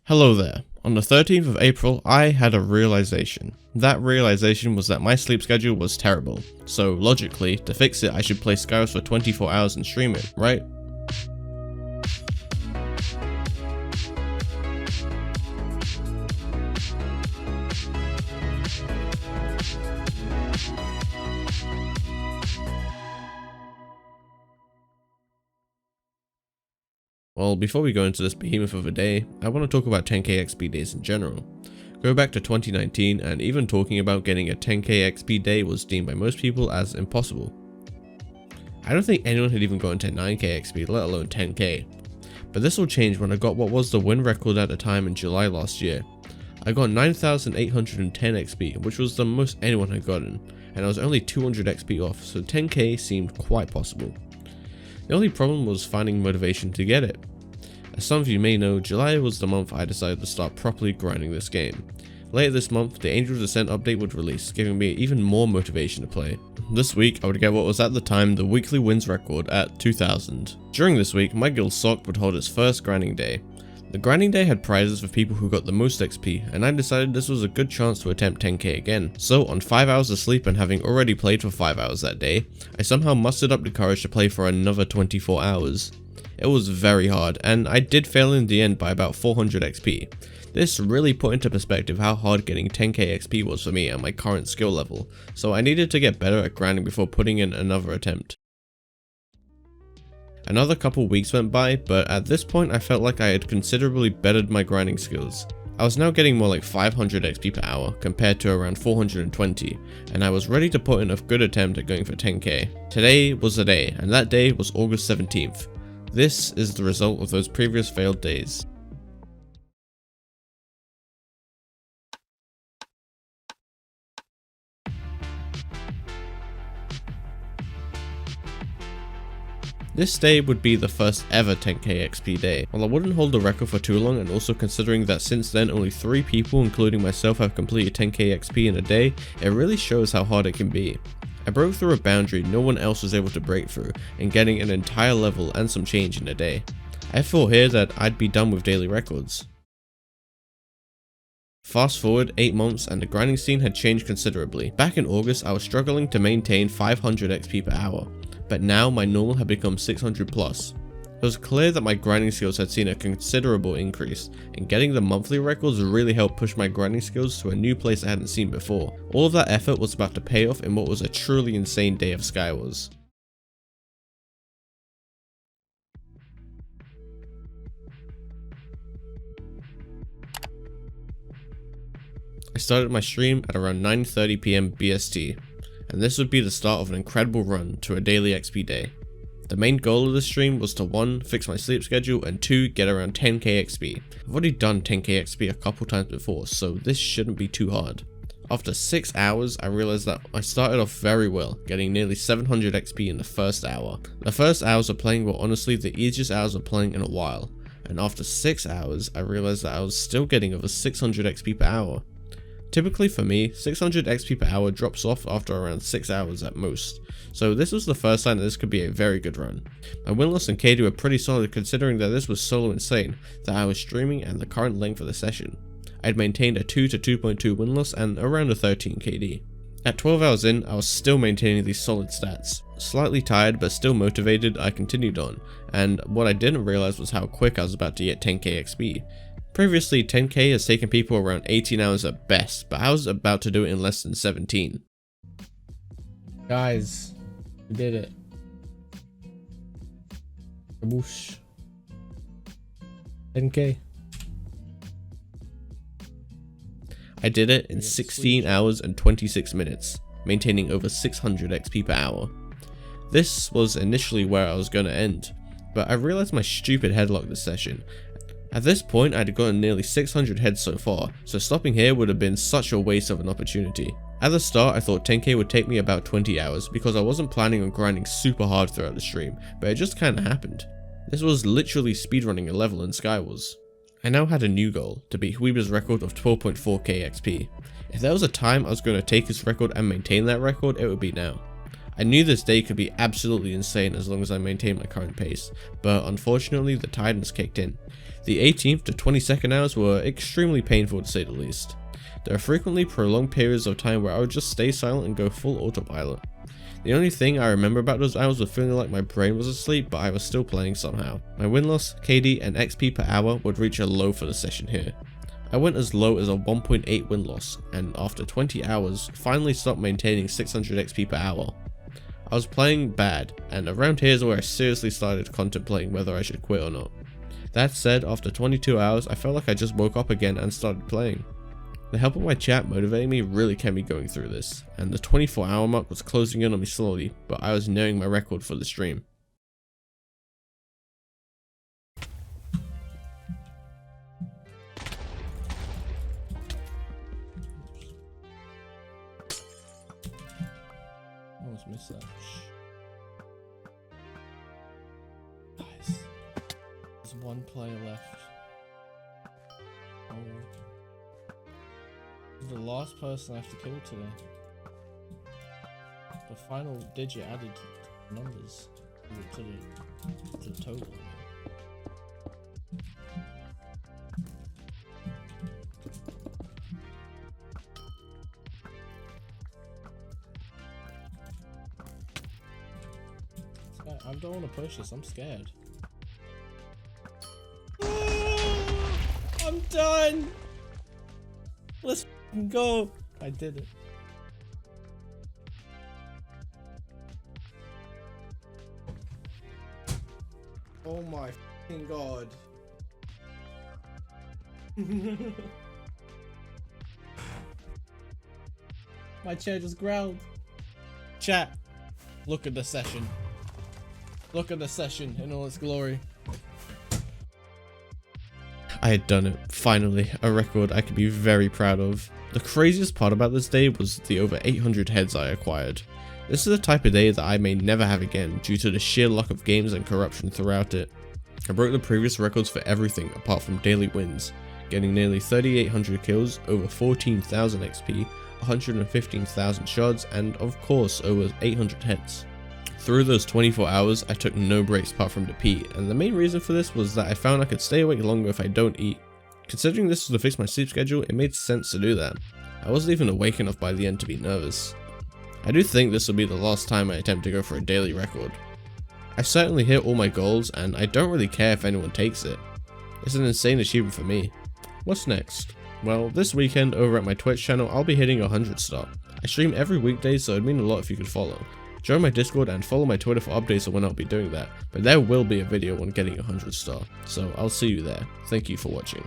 Hello there. On the 13th of April, I had a realization. That realization was that my sleep schedule was terrible. So logically, to fix it, I should play Skywars for 24 hours and stream it, right? Well, before we go into this behemoth of a day, I want to talk about 10k XP days in general. Go back to 2019 and even talking about getting a 10k XP day was deemed by most people as impossible. I don't think anyone had even gotten to 9k XP, let alone 10k. But this will change when I got what was the win record at the time in July last year. I got 9,810 XP, which was the most anyone had gotten, and I was only 200 XP off, so 10k seemed quite possible. The only problem was finding motivation to get it. As some of you may know, July was the month I decided to start properly grinding this game. Later this month, the Angel Descent update would release, giving me even more motivation to play. This week, I would get what was at the time the weekly wins record at 2,000. During this week, my guild Sock would hold its first grinding day. The grinding day had prizes for people who got the most XP, and I decided this was a good chance to attempt 10k again. So on 5 hours of sleep and having already played for 5 hours that day, I somehow mustered up the courage to play for another 24 hours. It was very hard, and I did fail in the end by about 400 XP. This really put into perspective how hard getting 10k XP was for me at my current skill level, so I needed to get better at grinding before putting in another attempt. Another couple weeks went by, but at this point I felt like I had considerably bettered my grinding skills. I was now getting more like 500 XP per hour compared to around 420, and I was ready to put in a good attempt at going for 10k. Today was the day, and that day was August 17th. This is the result of those previous failed days. This day would be the first ever 10k XP day. While I wouldn't hold the record for too long, and also considering that since then only 3 people including myself have completed 10k XP in a day, it really shows how hard it can be. I broke through a boundary no one else was able to break through, and getting an entire level and some change in a day. I thought here that I'd be done with daily records. Fast forward 8 months and the grinding scene had changed considerably. Back in August I was struggling to maintain 500 XP per hour. But now my normal had become 600 plus. It was clear that my grinding skills had seen a considerable increase, and getting the monthly records really helped push my grinding skills to a new place I hadn't seen before. All of that effort was about to pay off in what was a truly insane day of Skywars. I started my stream at around 9:30 PM BST. And this would be the start of an incredible run to a daily XP day. The main goal of this stream was to 1. Fix my sleep schedule, and 2. Get around 10k XP. I've already done 10k XP a couple times before, so this shouldn't be too hard. After 6 hours, I realized that I started off very well, getting nearly 700 XP in the first hour. The first hours of playing were honestly the easiest hours of playing in a while, and after 6 hours, I realized that I was still getting over 600 XP per hour. Typically for me, 600 XP per hour drops off after around 6 hours at most, so this was the first sign that this could be a very good run. My win loss and KD were pretty solid considering that this was solo insane, that I was streaming and the current length of the session. I had maintained a 2 to 2.2 win loss and around a 13 KD. At 12 hours in, I was still maintaining these solid stats. Slightly tired but still motivated, I continued on, and what I didn't realize was how quick I was about to get 10k XP. Previously, 10k has taken people around 18 hours at best, but I was about to do it in less than 17. Guys, we did it. Kaboosh. 10k. I did it in 16 hours and 26 minutes, maintaining over 600 XP per hour. This was initially where I was going to end, but I realized my stupid headlock this session. At this point, I'd gotten nearly 600 heads so far, so stopping here would have been such a waste of an opportunity. At the start, I thought 10k would take me about 20 hours because I wasn't planning on grinding super hard throughout the stream, but it just kinda happened. This was literally speedrunning a level in Skywars. I now had a new goal, to beat Huiba's record of 12.4k XP. If there was a time I was going to take his record and maintain that record, it would be now. I knew this day could be absolutely insane as long as I maintained my current pace, but unfortunately the tiredness kicked in. The 18th to 22nd hours were extremely painful to say the least. There are frequently prolonged periods of time where I would just stay silent and go full autopilot. The only thing I remember about those hours was feeling like my brain was asleep, but I was still playing somehow. My win-loss, KD, and XP per hour would reach a low for the session here. I went as low as a 1.8 win-loss, and after 20 hours, finally stopped maintaining 600 XP per hour. I was playing bad, and around here is where I seriously started contemplating whether I should quit or not. That said, after 22 hours, I felt like I just woke up again and started playing. The help of my chat motivating me really kept me going through this, and the 24-hour mark was closing in on me slowly, but I was nearing my record for the stream. Almost missed that. Nice. There's one player left. Oh. This is the last person I have to kill today. The final digit added to the numbers to the total. I don't want to push this, I'm scared. I'm done! Let's go! I did it. Oh my fucking god. My chair just growled. Chat, look at the session. Look at the session in all its glory. I had done it, finally, a record I could be very proud of. The craziest part about this day was the over 800 heads I acquired. This is the type of day that I may never have again due to the sheer luck of games and corruption throughout it. I broke the previous records for everything apart from daily wins, getting nearly 3,800 kills, over 14,000 XP, 115,000 shards, and of course over 800 heads. Through those 24 hours, I took no breaks apart from to pee, and the main reason for this was that I found I could stay awake longer if I don't eat. Considering this was to fix my sleep schedule, it made sense to do that. I wasn't even awake enough by the end to be nervous. I do think this will be the last time I attempt to go for a daily record. I certainly hit all my goals, and I don't really care if anyone takes it. It's an insane achievement for me. What's next? Well, this weekend over at my Twitch channel, I'll be hitting 100 star. I stream every weekday, so it'd mean a lot if you could follow. Join my Discord and follow my Twitter for updates on when I'll be doing that, but there will be a video on getting 100 star, so I'll see you there. Thank you for watching.